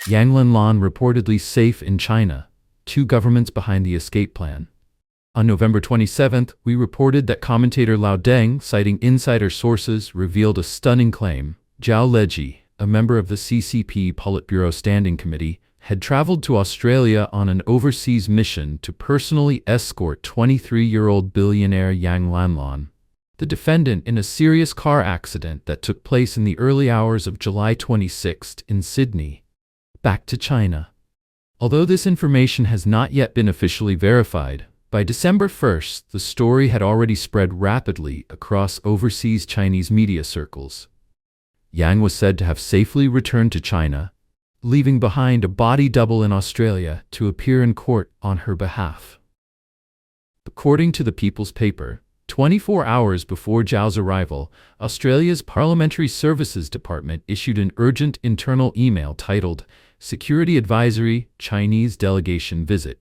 Lanlan reportedly safe in China, two governments behind the escape plan. On November 27th, we reported that commentator Lao Deng, citing insider sources, revealed a stunning claim. Zhao Leji, a member of the CCP Politburo Standing Committee, had traveled to Australia on an overseas mission to personally escort 23-year-old billionaire Yang Lanlan, the defendant in a serious car accident that took place in the early hours of July 26 in Sydney, back to China. Although this information has not yet been officially verified, by December 1st, the story had already spread rapidly across overseas Chinese media circles. Yang was said to have safely returned to China, leaving behind a body double in Australia to appear in court on her behalf. According to the People's Paper, 24 hours before Zhao's arrival, Australia's Parliamentary Services Department issued an urgent internal email titled Security Advisory, Chinese Delegation Visit.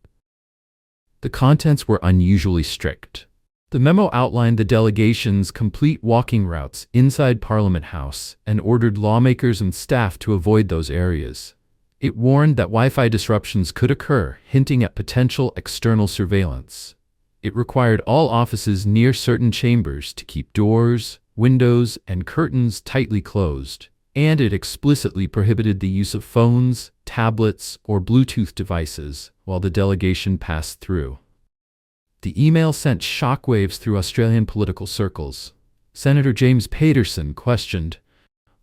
The contents were unusually strict. The memo outlined the delegation's complete walking routes inside Parliament House and ordered lawmakers and staff to avoid those areas. It warned that Wi-Fi disruptions could occur, hinting at potential external surveillance. It required all offices near certain chambers to keep doors, windows, and curtains tightly closed, and it explicitly prohibited the use of phones, tablets, or Bluetooth devices while the delegation passed through. The email sent shockwaves through Australian political circles. Senator James Paterson questioned,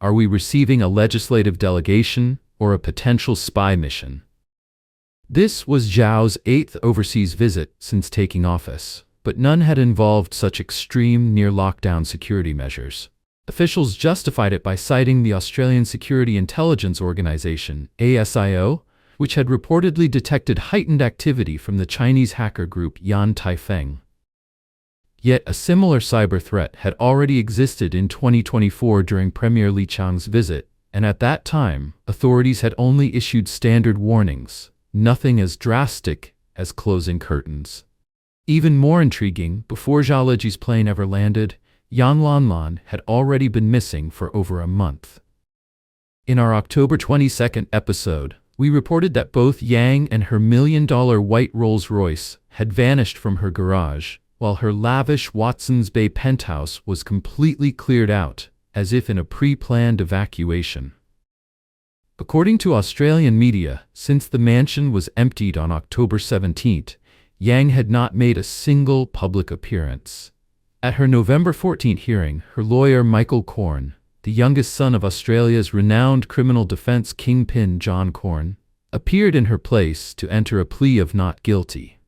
"Are we receiving a legislative delegation or a potential spy mission?" This was Zhao's 8th overseas visit since taking office, but none had involved such extreme near-lockdown security measures. Officials justified it by citing the Australian Security Intelligence Organisation, ASIO, which had reportedly detected heightened activity from the Chinese hacker group Yan Taifeng. Yet a similar cyber threat had already existed in 2024 during Premier Li Qiang's visit, and at that time, authorities had only issued standard warnings, nothing as drastic as closing curtains. Even more intriguing, before Zhao Leji's plane ever landed, Yang Lanlan had already been missing for over a month. In our October 22nd episode, we reported that both Yang and her $1 million white Rolls-Royce had vanished from her garage, while her lavish Watson's Bay penthouse was completely cleared out, as if in a pre-planned evacuation. According to Australian media, since the mansion was emptied on October 17th, Yang had not made a single public appearance. At her November 14th hearing, her lawyer Michael Corn, the youngest son of Australia's renowned criminal defense kingpin John Corn, appeared in her place to enter a plea of not guilty.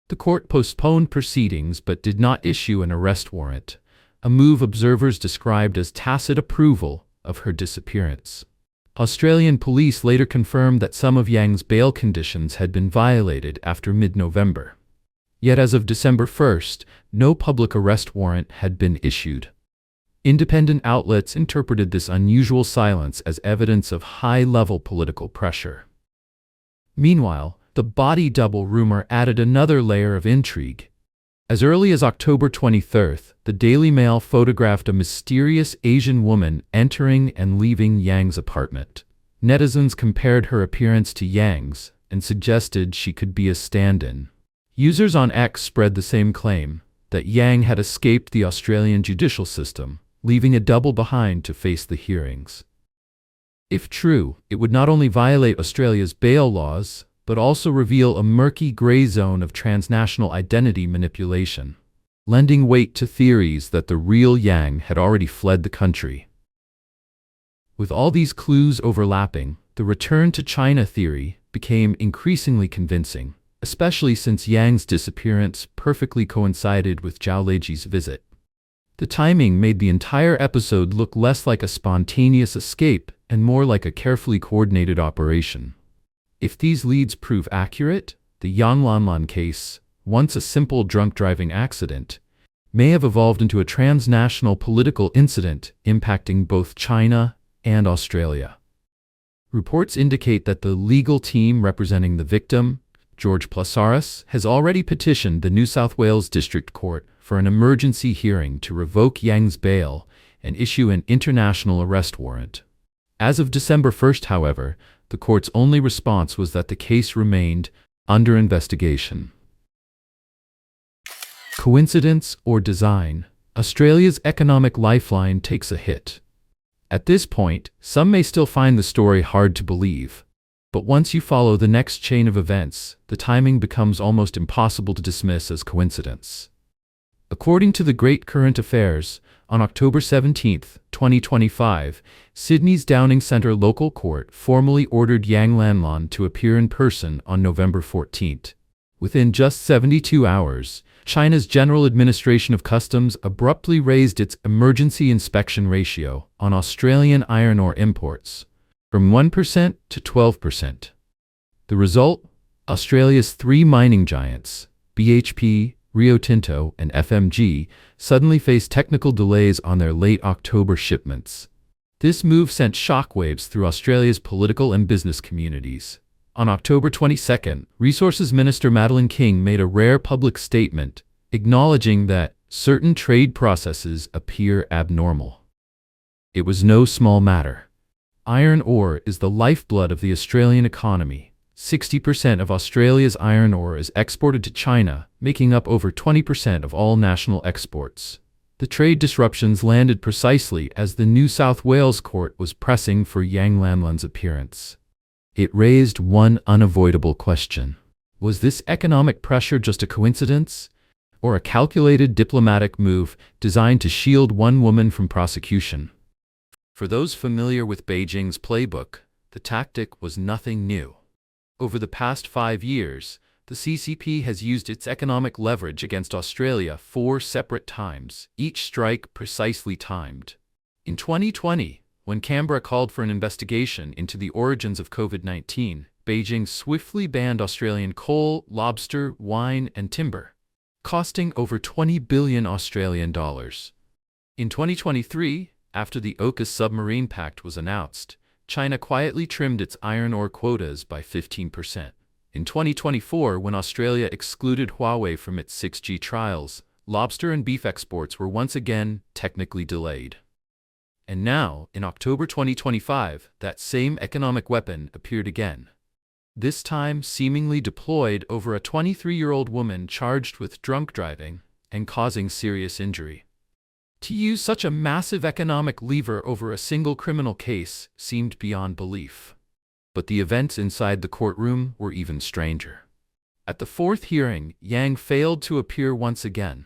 The court postponed proceedings but did not issue an arrest warrant, a move observers described as tacit approval of her disappearance. Australian police later confirmed that some of Yang's bail conditions had been violated after mid-November. Yet as of December 1st, no public arrest warrant had been issued. Independent outlets interpreted this unusual silence as evidence of high-level political pressure. Meanwhile, the body double rumor added another layer of intrigue. As early as October 23rd, the Daily Mail photographed a mysterious Asian woman entering and leaving Yang's apartment. Netizens compared her appearance to Yang's and suggested she could be a stand-in. Users on X spread the same claim, that Yang had escaped the Australian judicial system, leaving a double behind to face the hearings. If true, it would not only violate Australia's bail laws, but also reveal a murky gray zone of transnational identity manipulation, lending weight to theories that the real Yang had already fled the country. With all these clues overlapping, the return to China theory became increasingly convincing, especially since Yang's disappearance perfectly coincided with Zhao Leji's visit. The timing made the entire episode look less like a spontaneous escape and more like a carefully coordinated operation. If these leads prove accurate, the Yang Lanlan case, once a simple drunk driving accident, may have evolved into a transnational political incident impacting both China and Australia. Reports indicate that the legal team representing the victim, George Plasaris, has already petitioned the New South Wales District Court for an emergency hearing to revoke Yang's bail and issue an international arrest warrant. As of December 1st, however, The court's only response was that the case remained under investigation. Coincidence or design? Australia's economic lifeline takes a hit. At this point, some may still find the story hard to believe. But once you follow the next chain of events, the timing becomes almost impossible to dismiss as coincidence. According to the Great Current Affairs, on October 17, 2025, Sydney's Downing Centre local court formally ordered Yang Lanlan to appear in person on November 14. Within just 72 hours, China's General Administration of Customs abruptly raised its emergency inspection ratio on Australian iron ore imports from 1% to 12%. The result? Australia's three mining giants, BHP, Rio Tinto, and FMG, suddenly faced technical delays on their late October shipments. This move sent shockwaves through Australia's political and business communities. On October 22, Resources Minister Madeleine King made a rare public statement acknowledging that certain trade processes appear abnormal. It was no small matter. Iron ore is the lifeblood of the Australian economy. 60% of Australia's iron ore is exported to China, making up over 20% of all national exports. The trade disruptions landed precisely as the New South Wales court was pressing for Yang Lanlan's appearance. It raised one unavoidable question. Was this economic pressure just a coincidence, or a calculated diplomatic move designed to shield one woman from prosecution? For those familiar with Beijing's playbook, the tactic was nothing new. Over the past 5 years, the CCP has used its economic leverage against Australia 4 separate times, each strike precisely timed. In 2020, when Canberra called for an investigation into the origins of COVID-19, Beijing swiftly banned Australian coal, lobster, wine, and timber, costing over 20 billion Australian dollars. In 2023, after the AUKUS submarine pact was announced, China quietly trimmed its iron ore quotas by 15%. In 2024, when Australia excluded Huawei from its 6G trials, lobster and beef exports were once again technically delayed. And now, in October 2025, that same economic weapon appeared again. This time seemingly deployed over a 23-year-old woman charged with drunk driving and causing serious injury. To use such a massive economic lever over a single criminal case seemed beyond belief. But the events inside the courtroom were even stranger. At the 4th hearing, Yang failed to appear once again.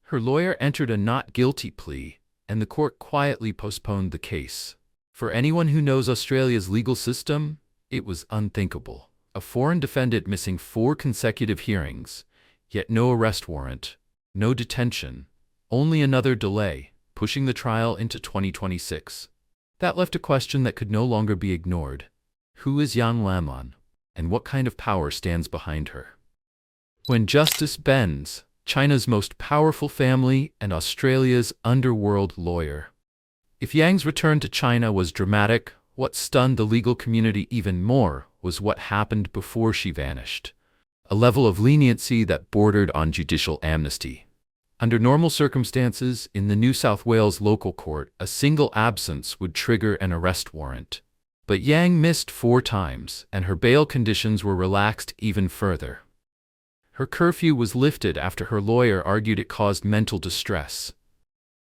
Her lawyer entered a not guilty plea, and the court quietly postponed the case. For anyone who knows Australia's legal system, it was unthinkable. A foreign defendant missing 4 consecutive hearings, yet no arrest warrant, no detention, only another delay, pushing the trial into 2026. That left a question that could no longer be ignored. Who is Yang Lanlan, and what kind of power stands behind her? When justice bends, China's most powerful family and Australia's underworld lawyer. If Yang's return to China was dramatic, what stunned the legal community even more was what happened before she vanished. A level of leniency that bordered on judicial amnesty. Under normal circumstances, in the New South Wales local court, a single absence would trigger an arrest warrant. But Yang missed 4 times, and her bail conditions were relaxed even further. Her curfew was lifted after her lawyer argued it caused mental distress.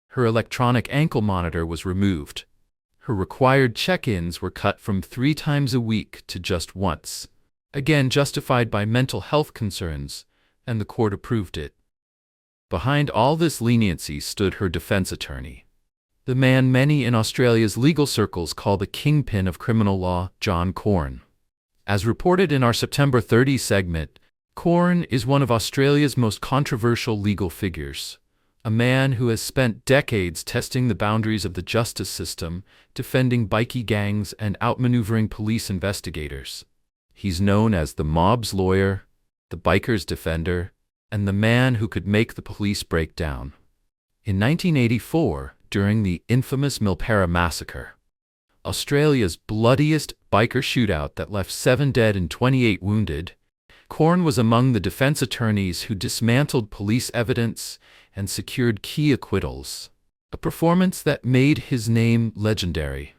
Her electronic ankle monitor was removed. Her required check-ins were cut from 3 times a week to just once, again justified by mental health concerns, and the court approved it. Behind all this leniency stood her defense attorney, the man many in Australia's legal circles call the kingpin of criminal law, John Corn. As reported in our September 30 segment, Corn is one of Australia's most controversial legal figures, a man who has spent decades testing the boundaries of the justice system, defending bikie gangs and outmaneuvering police investigators. He's known as the mob's lawyer, the biker's defender, and the man who could make the police break down. In 1984, during the infamous Milpera massacre, Australia's bloodiest biker shootout that left 7 dead and 28 wounded, Corn was among the defense attorneys who dismantled police evidence and secured key acquittals, a performance that made his name legendary.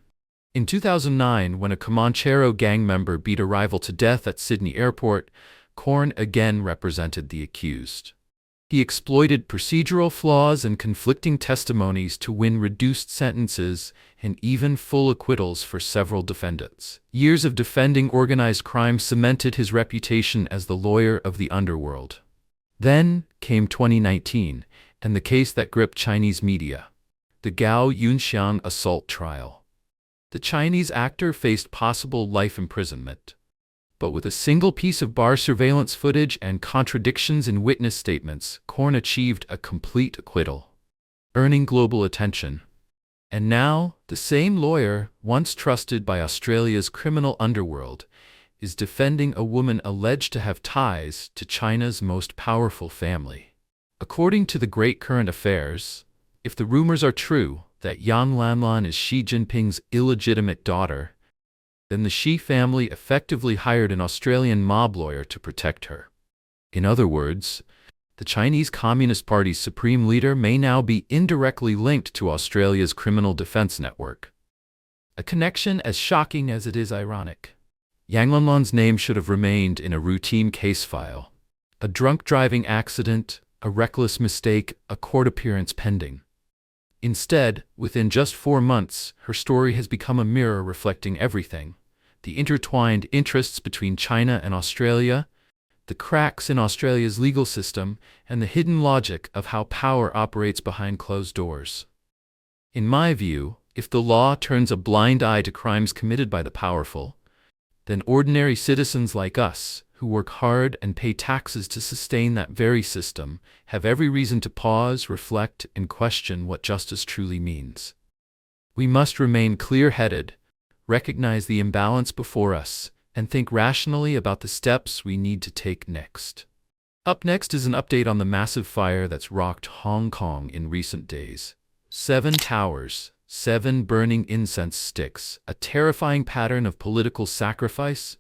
In 2009, when a Comanchero gang member beat a rival to death at Sydney Airport, Korn again represented the accused. He exploited procedural flaws and conflicting testimonies to win reduced sentences and even full acquittals for several defendants. Years of defending organized crime cemented his reputation as the lawyer of the underworld. Then came 2019, and the case that gripped Chinese media: the Gao Yunxiang assault trial. The Chinese actor faced possible life imprisonment. But with a single piece of bar surveillance footage and contradictions in witness statements, Korn achieved a complete acquittal, earning global attention. And now, the same lawyer, once trusted by Australia's criminal underworld, is defending a woman alleged to have ties to China's most powerful family. According to the Great Current Affairs, if the rumors are true that Yang Lanlan is Xi Jinping's illegitimate daughter, then the Xi family effectively hired an Australian mob lawyer to protect her. In other words, the Chinese Communist Party's supreme leader may now be indirectly linked to Australia's criminal defense network. A connection as shocking as it is ironic. Yang Lanlan's name should have remained in a routine case file. A drunk driving accident, a reckless mistake, a court appearance pending. Instead, within just 4 months, her story has become a mirror reflecting everything: the intertwined interests between China and Australia, the cracks in Australia's legal system, and the hidden logic of how power operates behind closed doors. In my view, if the law turns a blind eye to crimes committed by the powerful, then ordinary citizens like us, who work hard and pay taxes to sustain that very system, have every reason to pause, reflect, and question what justice truly means. We must remain clear-headed, recognize the imbalance before us, and think rationally about the steps we need to take next. Up next is an update on the massive fire that's rocked Hong Kong in recent days. 7 towers, 7 burning incense sticks, a terrifying pattern of political sacrifice.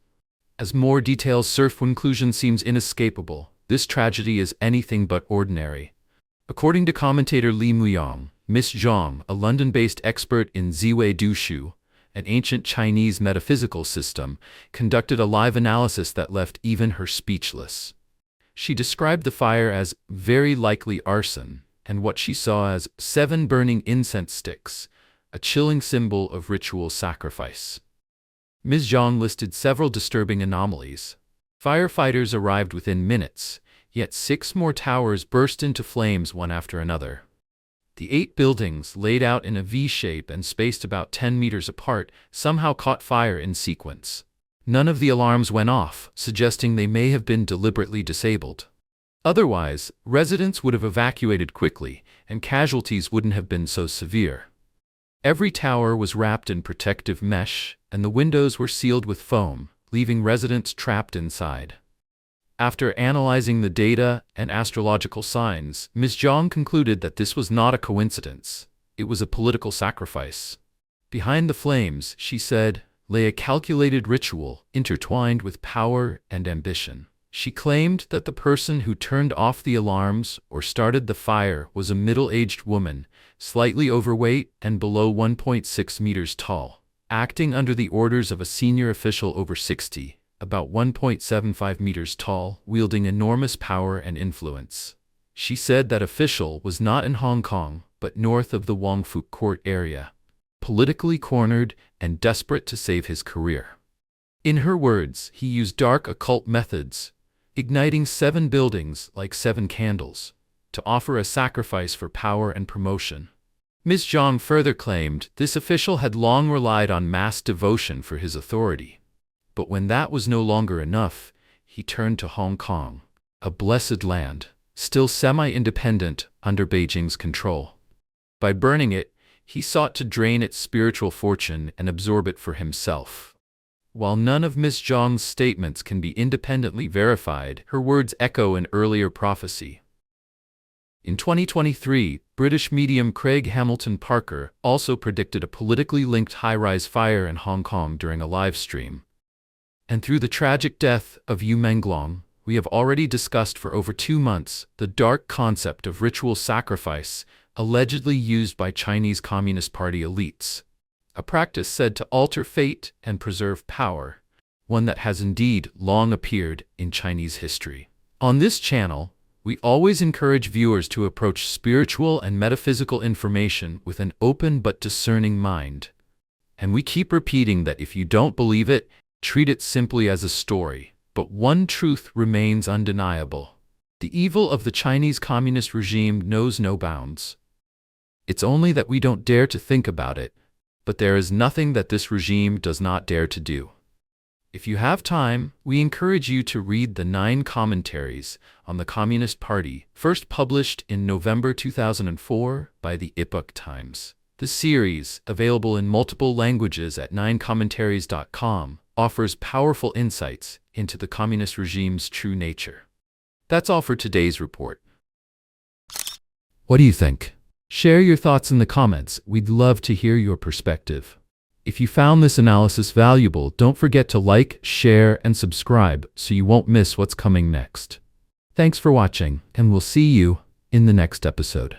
As more details surf, conclusion seems inescapable. This tragedy is anything but ordinary. According to commentator Li Muyang, Miss Zhang, a London-based expert in Ziwei Doushu, an ancient Chinese metaphysical system, conducted a live analysis that left even her speechless. She described the fire as very likely arson, and what she saw as 7 burning incense sticks, a chilling symbol of ritual sacrifice. Ms. Zhang listed several disturbing anomalies. Firefighters arrived within minutes, yet 6 more towers burst into flames one after another. The 8 buildings, laid out in a V-shape and spaced about 10 meters apart, somehow caught fire in sequence. None of the alarms went off, suggesting they may have been deliberately disabled. Otherwise, residents would have evacuated quickly, and casualties wouldn't have been so severe. Every tower was wrapped in protective mesh, and the windows were sealed with foam, leaving residents trapped inside. After analyzing the data and astrological signs, Ms. Zhang concluded that this was not a coincidence. It was a political sacrifice. Behind the flames, she said, lay a calculated ritual intertwined with power and ambition. She claimed that the person who turned off the alarms or started the fire was a middle-aged woman, slightly overweight and below 1.6 meters tall, acting under the orders of a senior official over 60, about 1.75 meters tall, wielding enormous power and influence. She said that official was not in Hong Kong, but north of the Wangfu Court area, politically cornered and desperate to save his career. In her words, he used dark occult methods, igniting 7 buildings like 7 candles, to offer a sacrifice for power and promotion. Ms. Zhang further claimed this official had long relied on mass devotion for his authority. But when that was no longer enough, he turned to Hong Kong, a blessed land, still semi-independent under Beijing's control. By burning it, he sought to drain its spiritual fortune and absorb it for himself. While none of Ms. Zhang's statements can be independently verified, her words echo an earlier prophecy. In 2023, British medium Craig Hamilton Parker also predicted a politically linked high-rise fire in Hong Kong during a live stream. And through the tragic death of Yu Menglong, we have already discussed for over 2 months the dark concept of ritual sacrifice allegedly used by Chinese Communist Party elites. a practice said to alter fate and preserve power, one that has indeed long appeared in Chinese history. On this channel, we always encourage viewers to approach spiritual and metaphysical information with an open but discerning mind. And we keep repeating that if you don't believe it, treat it simply as a story. But one truth remains undeniable. The evil of the Chinese communist regime knows no bounds. It's only that we don't dare to think about it, but there is nothing that this regime does not dare to do. If you have time, we encourage you to read the 9 commentaries on the Communist Party, first published in November 2004 by the Epoch Times. The series, available in multiple languages at 9commentaries.com, offers powerful insights into the communist regime's true nature. That's all for today's report. What do you think? Share your thoughts in the comments. We'd love to hear your perspective. If you found this analysis valuable, don't forget to like, share, and subscribe so you won't miss what's coming next. Thanks for watching, and we'll see you in the next episode.